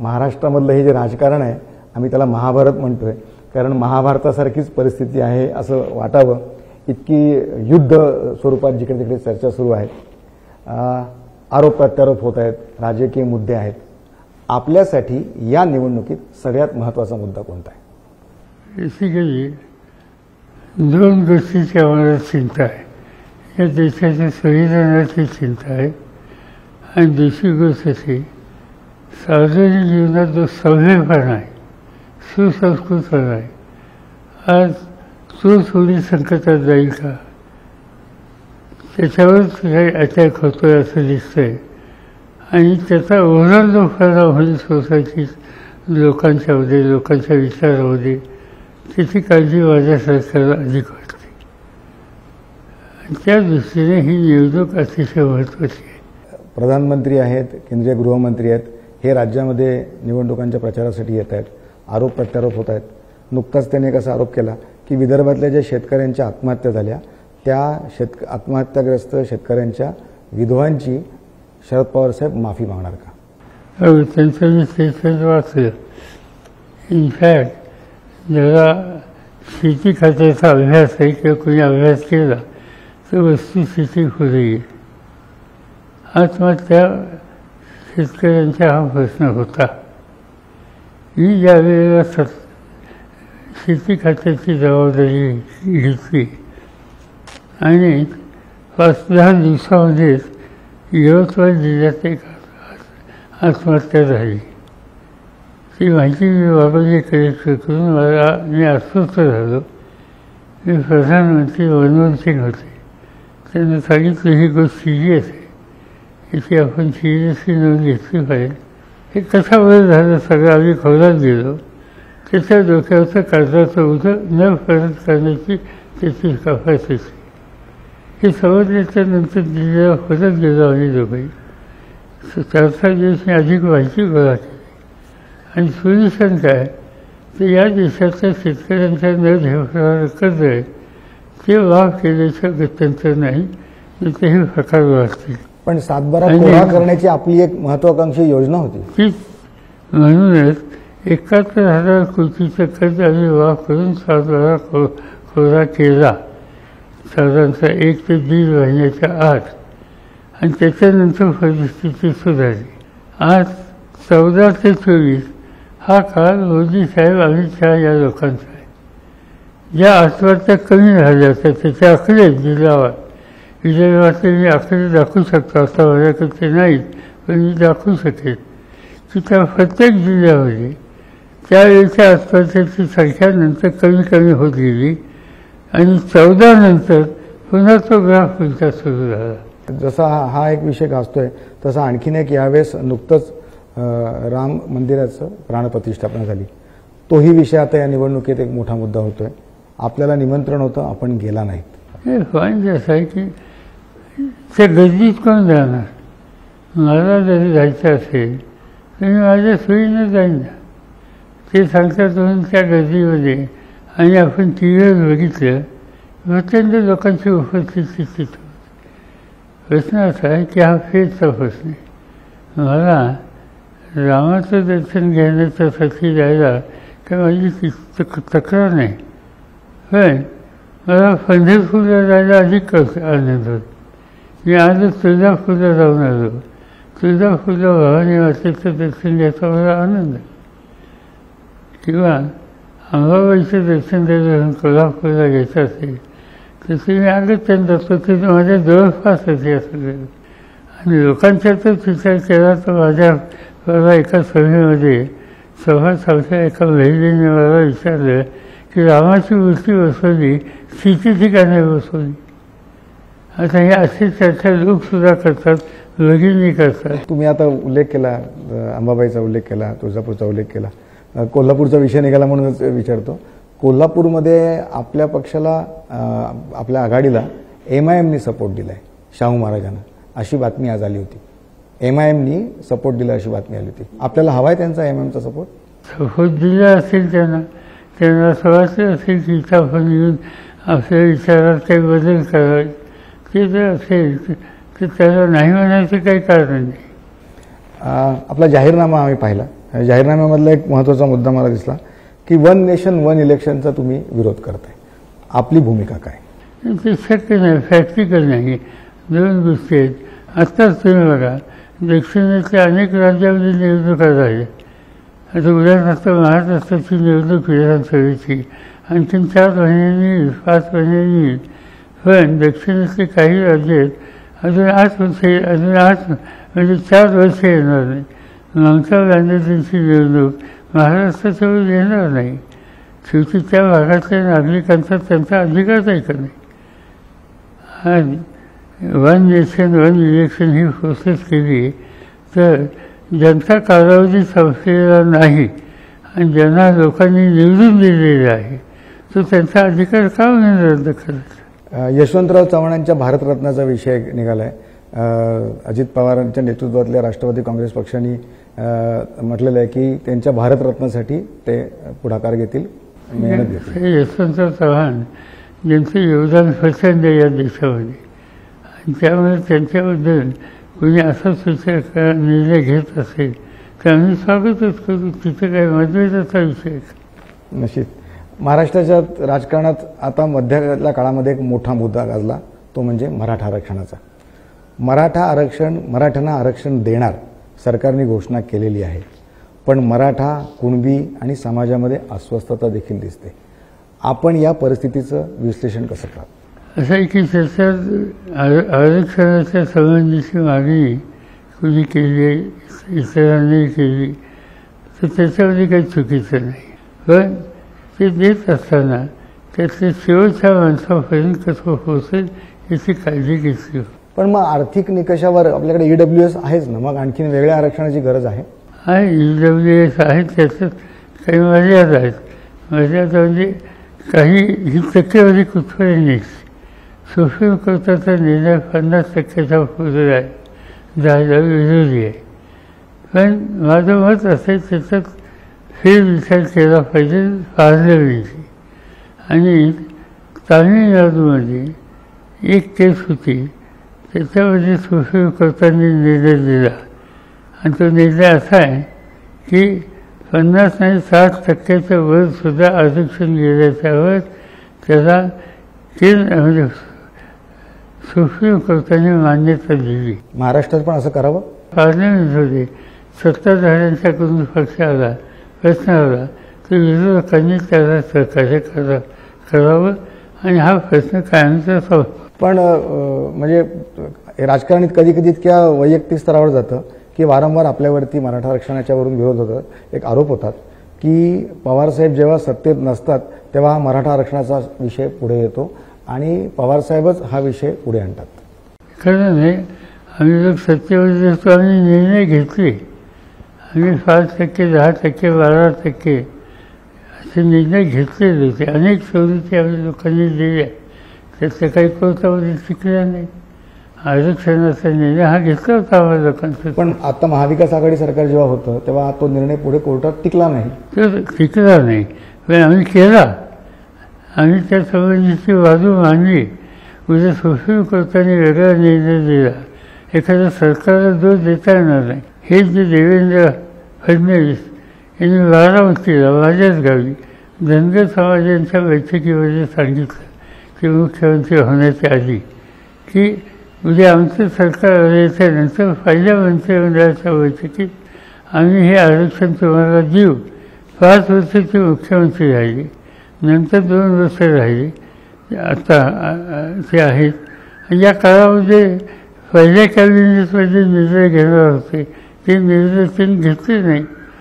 महाराष्ट्रामधलं हे जे राजकारण आहे आम्ही त्याला महाभारत म्हणतोय, कारण महाभारतासारखीच परिस्थिती आहे असं वाटावं इतकी युद्ध स्वरूपात जिकडे तिकडे चर्चा सुरू आहे, आरोप प्रत्यारोप होत आहेत, राजकीय मुद्दे आहेत. आपल्यासाठी या निवडणुकीत सगळ्यात महत्त्वाचा मुद्दा कोणता आहे? बेसिकली दोन गोष्टीची आम्हाला चिंता आहे. या देशाच्या संविधानाची चिंता आहे आणि दुसरी गोष्ट अशी, सार्वजनिक जीवनात जो सभ्यपणा आहे, सुसंस्कृतपणा आहे, आज तो थोडी संकटात जाईल का, त्याच्यावरच काही अटॅक होतोय असं दिसतंय. आणि त्याचा ओव्हरऑल परिणाम होईल सोसायटी लोकांच्यामध्ये, लोकांच्या विचारामध्ये, त्याची काळजी माझ्या सरकारला अधिक वाटते. आणि त्या दृष्टीने ही निवडणूक अतिशय महत्त्वाची आहे. प्रधानमंत्री आहेत, केंद्रीय गृहमंत्री आहेत, हे राज्यामध्ये निवडणुकांच्या प्रचारासाठी येत आहेत, आरोप प्रत्यारोप होत आहेत. नुकताच त्यांनी एक असा आरोप केला की विदर्भातल्या ज्या शेतकऱ्यांच्या आत्महत्या झाल्या त्या आत्महत्याग्रस्त शेतकऱ्यांच्या विधवांची शरद पवार साहेब माफी मागणार का? त्यांचं मी स्टेटमेंट वाचलं. इनफॅक्ट जरा शेती खात्याचा अभ्यास आहे किंवा कोणी अभ्यास केला तर वस्तुस्थिती पुढे येईल. आत्महत्या शेतकऱ्यांचा हा प्रश्न होता. मी ज्या वेळेला शेती खात्याची जबाबदारी घेतली आणि 5-10 दिवसामध्येच यवतमाळ जिल्ह्यात एक आत्महत्या झाली. ती माहिती मी बाबाजी कलेक्टर करून मी अस्वस्थ झालो. मी प्रधानमंत्री मनमोहन सिंग होते, त्यांना सांगितलं ही गोष्ट सिरियस आहे, याची आपण सिरियसली नोंद घेतली पाहिजे. हे कशामुळे झालं सगळं आम्ही खोलात गेलो. त्याच्या डोक्यावरचं कर्जाचं उदं न परत करण्याची त्याची कपात होती. हे समजल्याच्या नंतर जिल्ह्याला परत गेलो आम्ही दोघंही. 4-5 दिवस मी अधिक माहिती गोळा केली आणि सोल्युशन काय, तर या देशातल्या शेतकऱ्यांच्या न ठेवणारं कर्ज आहे ते माफ केल्याचं गत्यंतर नाही, तेही प्रकार वाचतील. पण 7-12 कोरा करण्याची आपली एक महत्वाकांक्षी योजना होती. तीच म्हणूनच 71,000 कोटीचं कर्ज आम्ही माफ करून 7-12 कोरा केला, साधारणतः 1 ते 1.5 महिन्याच्या आत. आणि त्याच्यानंतर परिस्थिती सुधारली. आज 14 ते 24 हा काळ मोदी साहेब अमित शहा या लोकांचा आहे. ज्या आत्महत्या कमी झाल्या होत्या त्याच्या आकडे जिल्ह्यावर विदर्भातले मी आकडे दाखवू शकतो, आता माझ्याकडे नाहीत पण मी दाखवू शकेन की त्या प्रत्येक जिल्ह्यामध्ये त्यावेळेच्या आत्महत्याची संख्या नंतर कमी कमी होत गेली आणि 14 नंतर पुन्हा तो ग्राफ उलटा सुरू झाला. जसा हा एक विषय गाजतोय तसा आणखीन एक यावेळेस नुकतंच राम मंदिराचं प्राणप्रतिष्ठापना झाली. तोही विषय आता या निवडणुकीत एक मोठा मुद्दा होतोय. आपल्याला निमंत्रण होतं, आपण गेला नाहीत. हे पॉईंट असं आहे की त्या गर्दीत कोण जाणार. मला जरी जायचं असेल तर मी माझ्या सोयीनं जाईन ना. ते सांगतात म्हणून त्या गर्दीमध्ये आणि आपण टी व्हीवर बघितलं प्रचंड लोकांची उपस्थिती तिथं. प्रश्न असा आहे की हा फेजचा प्रश्न आहे. मला रामाचं दर्शन घेण्याच्यासाठी जायला काय माझी तक्रार नाही, पण मला पंढरपूरला जायला अधिक आनंद होतो. मी आजच तुळजापूरला जाऊन आलो. तुळजापूरला भवानी मातेचं दर्शन घ्यायचा मला आनंद आहे. किंवा अंबाबाईचं दर्शन द्यायला कोल्हापूरला घ्यायचं असेल तर तुम्ही आगत्यानं जातो, ते माझ्या जवळपास असे असं. आणि लोकांच्यातच विचार केला तर माझ्या मला एका सभेमध्ये सभासदच्या एका महिलेने मला विचारलं की रामाची मूर्ती बसवली, सीतेची का नाही बसवली. आता हे अशी चर्चा लोकसुद्धा करतात, भगिनी करतात. तुम्ही आता उल्लेख केला, अंबाबाईचा उल्लेख केला, तुळजापूरचा उल्लेख केला, कोल्हापूरचा विषय निघाला म्हणूनच विचारतो. कोल्हापूरमध्ये आपल्या पक्षाला, आपल्या आघाडीला MIMनी सपोर्ट दिला आहे शाहू महाराजांना, अशी बातमी आज आली होती. MIMनी सपोर्ट दिला अशी बातमी आली होती. आपल्याला हवा आहे त्यांचा MIMचा सपोर्ट? सपोर्ट दिला असेल त्यांना असं वाटलं असेल की इथं आपण येऊन आपल्या विचारात काही बदल करावे. ते जर असेल तर त्याला नाही म्हणायचं काही कारण नाही. आपला जाहीरनामा आम्ही पाहिला. जाहीरनाम्यामधला एक महत्त्वाचा मुद्दा मला दिसला की 1 नेशन 1 इलेक्शनचा तुम्ही विरोध करताय. आपली भूमिका काय? ते शक्य नाही, प्रॅक्टिकल नाही. दोन गोष्टी आहेत. आत्ताच तुम्ही बघा, दक्षिणेतल्या अनेक राज्यामध्ये निवडणुका झाल्या. आता उदाहरणार्थ महाराष्ट्राची निवडणूक विधानसभेची आणखीन 4 महिन्यांनी 5 महिन्यांनी. पण दक्षिणेतले काही राज्य आहेत अजून 8 वर्ष, अजून 8 म्हणजे 4 वर्ष येणार नाही. ममता बॅनर्जींची निवडणूक महाराष्ट्राच्या वेळी येणार नाही. शेवटी त्या भागातल्या नागरिकांचा त्यांचा अधिकारच आहे का नाही. आणि 1 नेशन 1 इलेक्शन ही प्रोसेस केली तर ज्यांचा कालावधी संपलेला नाही आणि ज्यांना लोकांनी निवडून दिलेले आहे तो त्यांचा अधिकार का म्हणून रद्द करायचा. यशवंतराव चव्हाणांच्या भारतरत्नाचा विषय निघाला आहे. अजित पवारांच्या नेतृत्वातल्या राष्ट्रवादी काँग्रेस पक्षाने म्हटलेलं आहे की त्यांच्या भारतरत्नासाठी ते पुढाकार घेतील, मेहनत घेतील. यशवंतराव चव्हाण ज्यांचं योगदान प्रचंड या देशामध्ये आणि त्यामुळे त्यांच्याबद्दल कोणी असाच विचार निर्णय घेत असेल तर आम्ही स्वागतच करू. तिथे काही मतभेदाचा विषय. निश्चित महाराष्ट्राच्या राजकारणात आता मध्यातल्या काळामध्ये एक मोठा मुद्दा गाजला, तो म्हणजे मराठा आरक्षणाचा. मराठ्यांना आरक्षण देणार सरकारने घोषणा केलेली आहे, पण मराठा, कुणबी आणि समाजामध्ये अस्वस्थता देखील दिसते. आपण या परिस्थितीचं विश्लेषण कसं कराल? असं आहे की त्याच्यात आरक्षणाच्या संबंधीची मागणी कुणी केली आहे, इतरांनी केली तर त्याच्यामध्ये काही चुकीचं नाही. पण ते देत असताना त्यातल्या शेवटच्या माणसापर्यंत कसं पोहोचेल याची काळजी घेतली. पण मग आर्थिक निकषावर आपल्याकडे EWS आहेच ना, मग आणखीन वेगळ्या आरक्षणाची गरज आहे? EWS आहे, त्याच्यात काही मर्यादा आहेत. मर्यादा म्हणजे काही ही टक्केवारी कुठपर्यंत नाही. सुप्रीम कोर्टाचा निर्णय 50% पुढे आहे, जायला विरोधी आहे. पण माझं मत असेल त्याच्यात फेरविचार केला पाहिजे पार्लमेंटची. आणि तामिळनाडूमध्ये एक केस होती, त्याच्यामध्ये सुप्रीम कोर्टाने निर्णय दिला आणि तो निर्णय असा आहे की 50 नाही 60% वरसुद्धा आरक्षण गेल्याच्यावर त्याला म्हणजे सुप्रीम कोर्टाने मान्यता दिली. महाराष्ट्रात पण असं करावं? पार्लमेंटमध्ये सत्ताधाऱ्यांच्याकडून पक्षाला प्रश्न आला तर विरोधकांनी त्याला सहकार्य करावं आणि हा प्रश्न कायमचा सोडवा. पण म्हणजे राजकारणात कधी कधी इतक्या वैयक्तिक स्तरावर जातं की वारंवार आपल्यावरती मराठा आरक्षणाच्या वरून विरोध होतात. एक आरोप होतात की पवारसाहेब जेव्हा सत्तेत नसतात तेव्हा हा मराठा आरक्षणाचा विषय पुढे येतो आणि पवारसाहेबच हा विषय पुढे आणतात. खरं नाही, आम्ही लोक सत्तेवर असतो, आम्ही निर्णय घेतले. आम्ही 5%, 10%, 12% असे निर्णय घेतलेले होते. अनेक सवलती आम्ही लोकांनी दिल्या, त्यातल्या काही कोर्टामध्ये टिकल्या नाही. आरक्षणाचा निर्णय हा घेतला होता आम्हाला लोकांचा. पण आता महाविकास आघाडी सरकार जेव्हा होतं तेव्हा तो निर्णय पुढे कोर्टात टिकला नाही. तो टिकला नाही, पण आम्ही केला. आम्ही त्या संबंधीची बाजू मांडली. उद्या सुप्रीम कोर्टाने वेगळा निर्णय दिला, एखाद्या सरकारला दोष देता येणार नाही. हे जे देवेंद्र फडणवीस यांनी बारामतीला माझ्याच गावी धनगर समाजांच्या बैठकीमध्ये सांगितलं की मुख्यमंत्री होण्याच्या आधी की उद्या आमचं सरकार आल्याच्यानंतर पहिल्या मंत्रिमंडळाच्या बैठकीत आम्ही हे आरक्षण तुम्हाला देऊ. 5 वर्षाची मुख्यमंत्री राहिली, नंतर 2 वर्ष राहिली आता ते आहेत. या काळामध्ये पहिल्या कॅबिनेटमध्ये निर्णय घेणार होते, ते निर्णय त्यांनी घेतले नाही.